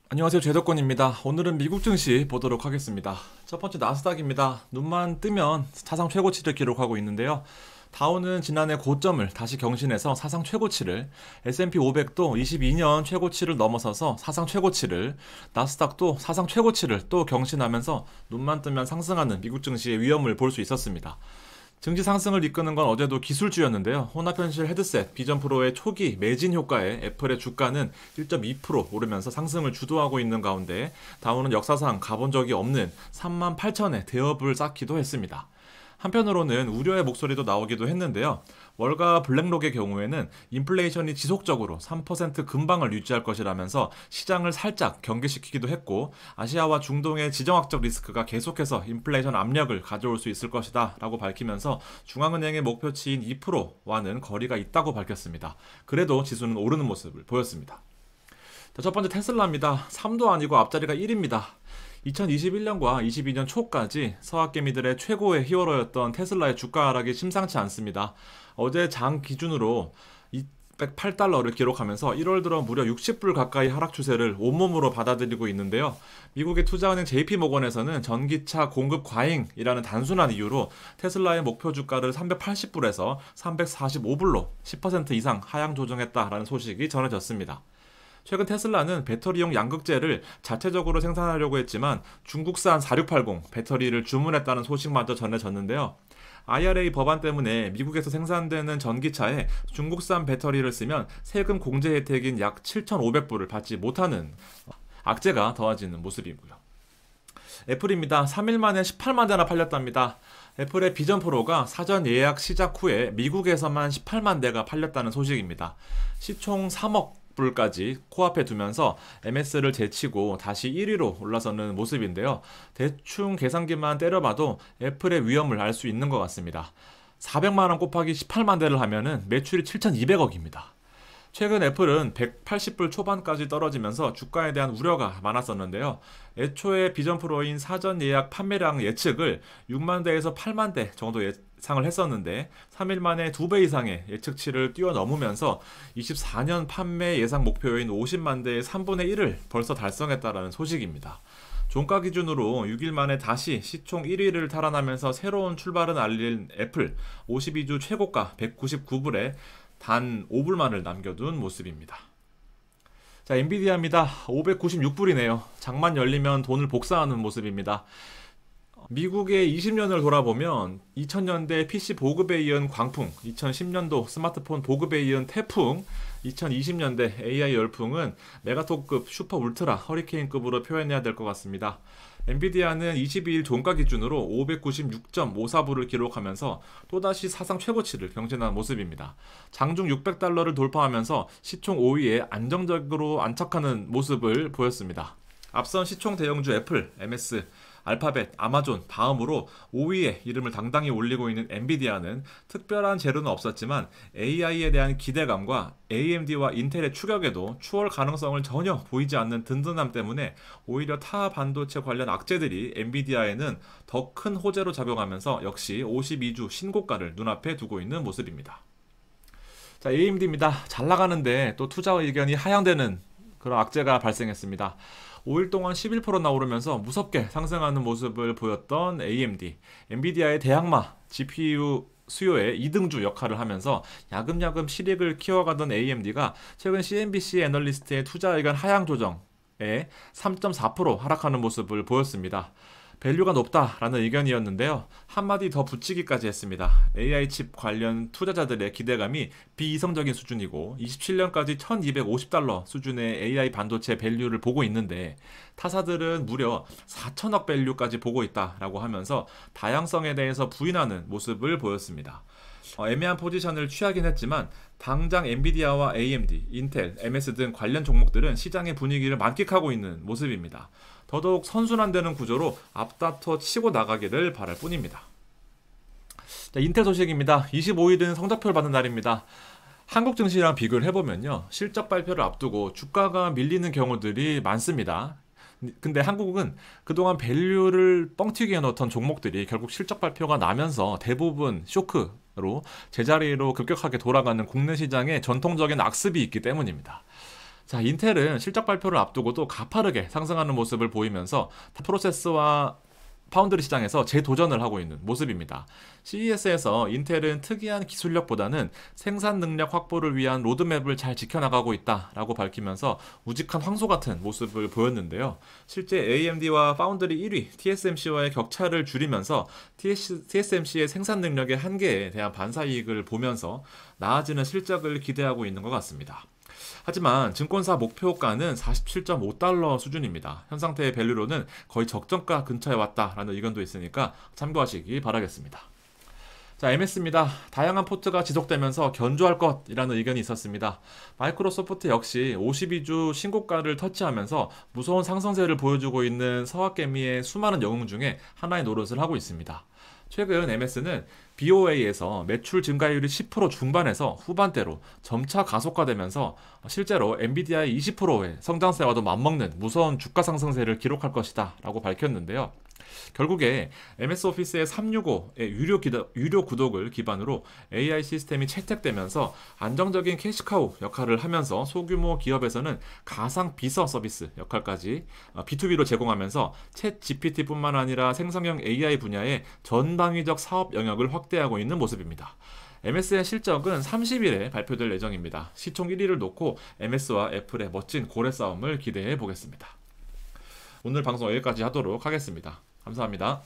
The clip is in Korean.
안녕하세요, 제덕권입니다. 오늘은 미국 증시 보도록 하겠습니다. 첫 번째 나스닥입니다. 눈만 뜨면 사상 최고치를 기록하고 있는데요. 다우는 지난해 고점을 다시 경신해서 사상 최고치를, S&P 500도 22년 최고치를 넘어서서 사상 최고치를, 나스닥도 사상 최고치를 또 경신하면서 눈만 뜨면 상승하는 미국 증시의 위험을 볼 수 있었습니다. 증시 상승을 이끄는 건 어제도 기술주였는데요. 혼합현실 헤드셋 비전 프로의 초기 매진 효과에 애플의 주가는 1.2% 오르면서 상승을 주도하고 있는 가운데 다우는 역사상 가본 적이 없는 38,000의 대업을 쌓기도 했습니다. 한편으로는 우려의 목소리도 나오기도 했는데요. 월가 블랙록의 경우에는 인플레이션이 지속적으로 3% 근방을 유지할 것이라면서 시장을 살짝 경계시키기도 했고, 아시아와 중동의 지정학적 리스크가 계속해서 인플레이션 압력을 가져올 수 있을 것이다 라고 밝히면서 중앙은행의 목표치인 2%와는 거리가 있다고 밝혔습니다. 그래도 지수는 오르는 모습을 보였습니다. 첫 번째 테슬라입니다. 3도 아니고 앞자리가 1입니다. 2021년과 22년 초까지 서학개미들의 최고의 히어로였던 테슬라의 주가 하락이 심상치 않습니다. 어제 장 기준으로 208달러를 기록하면서 1월 들어 무려 60불 가까이 하락 추세를 온몸으로 받아들이고 있는데요. 미국의 투자은행 JP모건에서는 전기차 공급 과잉이라는 단순한 이유로 테슬라의 목표 주가를 380불에서 345불로 10% 이상 하향 조정했다라는 소식이 전해졌습니다. 최근 테슬라는 배터리용 양극재를 자체적으로 생산하려고 했지만 중국산 4680 배터리를 주문했다는 소식마저 전해졌는데요. IRA 법안 때문에 미국에서 생산되는 전기차에 중국산 배터리를 쓰면 세금 공제 혜택인 약 7,500불을 받지 못하는 악재가 더해지는 모습이고요. 애플입니다. 3일 만에 18만 대나 팔렸답니다. 애플의 비전 프로가 사전 예약 시작 후에 미국에서만 18만 대가 팔렸다는 소식입니다. 시총 3억 불까지 코앞에 두면서 MS를 제치고 다시 1위로 올라서는 모습인데요. 대충 계산기만 때려봐도 애플의 위험을 알 수 있는 것 같습니다. 400만원 곱하기 18만 대를 하면은 매출이 7,200억입니다. 최근 애플은 180불 초반까지 떨어지면서 주가에 대한 우려가 많았었는데요. 애초에 비전 프로인 사전 예약 판매량 예측을 6만 대에서 8만 대 정도 예상을 했었는데 3일 만에 2배 이상의 예측치를 뛰어넘으면서 24년 판매 예상 목표인 50만 대의 3분의 1을 벌써 달성했다라는 소식입니다. 종가 기준으로 6일 만에 다시 시총 1위를 탈환하면서 새로운 출발을 알린 애플 52주 최고가 199불에 단 5불만을 남겨둔 모습입니다. 자, 엔비디아입니다. 596불이네요. 장만 열리면 돈을 복사하는 모습입니다. 미국의 20년을 돌아보면 2000년대 PC 보급에 이은 광풍, 2010년도 스마트폰 보급에 이은 태풍, 2020년대 AI 열풍은 메가톤급 슈퍼 울트라 허리케인급으로 표현해야 될 것 같습니다. 엔비디아는 22일 종가 기준으로 596.54불을 기록하면서 또다시 사상 최고치를 경신한 모습입니다. 장중 600달러를 돌파하면서 시총 5위에 안정적으로 안착하는 모습을 보였습니다. 앞선 시총 대형주 애플, MS, 알파벳, 아마존 다음으로 5위에 이름을 당당히 올리고 있는 엔비디아는 특별한 재료는 없었지만 AI에 대한 기대감과 AMD와 인텔의 추격에도 추월 가능성을 전혀 보이지 않는 든든함 때문에 오히려 타 반도체 관련 악재들이 엔비디아에는 더 큰 호재로 작용하면서 역시 52주 신고가를 눈앞에 두고 있는 모습입니다. 자, AMD입니다. 잘 나가는데 또 투자 의견이 하향되는 그런 악재가 발생했습니다. 5일 동안 11%나 오르면서 무섭게 상승하는 모습을 보였던 AMD, 엔비디아의 대항마 GPU 수요의 이등주 역할을 하면서 야금야금 실익을 키워가던 AMD가 최근 CNBC 애널리스트의 투자 의견 하향 조정에 3.4% 하락하는 모습을 보였습니다. 밸류가 높다라는 의견이었는데요. 한마디 더 붙이기까지 했습니다. AI 칩 관련 투자자들의 기대감이 비이성적인 수준이고 27년까지 1250달러 수준의 AI 반도체 밸류를 보고 있는데 타사들은 무려 4천억 밸류까지 보고 있다라고 하면서 다양성에 대해서 부인하는 모습을 보였습니다. 애매한 포지션을 취하긴 했지만 당장 엔비디아와 AMD, 인텔, MS 등 관련 종목들은 시장의 분위기를 만끽하고 있는 모습입니다. 더더욱 선순환되는 구조로 앞다퉈 치고 나가기를 바랄 뿐입니다. 자, 인텔 소식입니다. 25일은 성적표를 받는 날입니다. 한국 증시랑 비교를 해보면요. 실적 발표를 앞두고 주가가 밀리는 경우들이 많습니다. 근데 한국은 그동안 밸류를 뻥튀기 해놓던 종목들이 결국 실적 발표가 나면서 대부분 쇼크로 제자리로 급격하게 돌아가는 국내 시장에 전통적인 악습이 있기 때문입니다. 자, 인텔은 실적 발표를 앞두고도 가파르게 상승하는 모습을 보이면서 프로세스와 파운드리 시장에서 재도전을 하고 있는 모습입니다. CES에서 인텔은 특이한 기술력보다는 생산 능력 확보를 위한 로드맵을 잘 지켜나가고 있다라고 밝히면서 우직한 황소 같은 모습을 보였는데요. 실제 AMD와 파운드리 1위 TSMC와의 격차를 줄이면서 TSMC의 생산 능력의 한계에 대한 반사이익을 보면서 나아지는 실적을 기대하고 있는 것 같습니다. 하지만 증권사 목표가는 47.5달러 수준입니다. 현 상태의 밸류로는 거의 적정가 근처에 왔다라는 의견도 있으니까 참고하시기 바라겠습니다. 자, MS입니다. 다양한 포트가 지속되면서 견조할 것이라는 의견이 있었습니다. 마이크로소프트 역시 52주 신고가를 터치하면서 무서운 상승세를 보여주고 있는 서학개미의 수많은 영웅 중에 하나의 노릇을 하고 있습니다. 최근 MS는 BOA에서 매출 증가율이 10% 중반에서 후반대로 점차 가속화되면서 실제로 엔비디아의 20%의 성장세와도 맞먹는 무서운 주가 상승세를 기록할 것이다 라고 밝혔는데요. 결국에 MS 오피스의 365의 유료 구독을 기반으로 AI 시스템이 채택되면서 안정적인 캐시카우 역할을 하면서 소규모 기업에서는 가상 비서 서비스 역할까지 B2B로 제공하면서 챗 GPT뿐만 아니라 생성형 AI 분야의 전방위적 사업 영역을 확대하고 있는 모습입니다. MS의 실적은 30일에 발표될 예정입니다. 시총 1위를 놓고 MS와 애플의 멋진 고래 싸움을 기대해 보겠습니다. 오늘 방송 여기까지 하도록 하겠습니다. 감사합니다.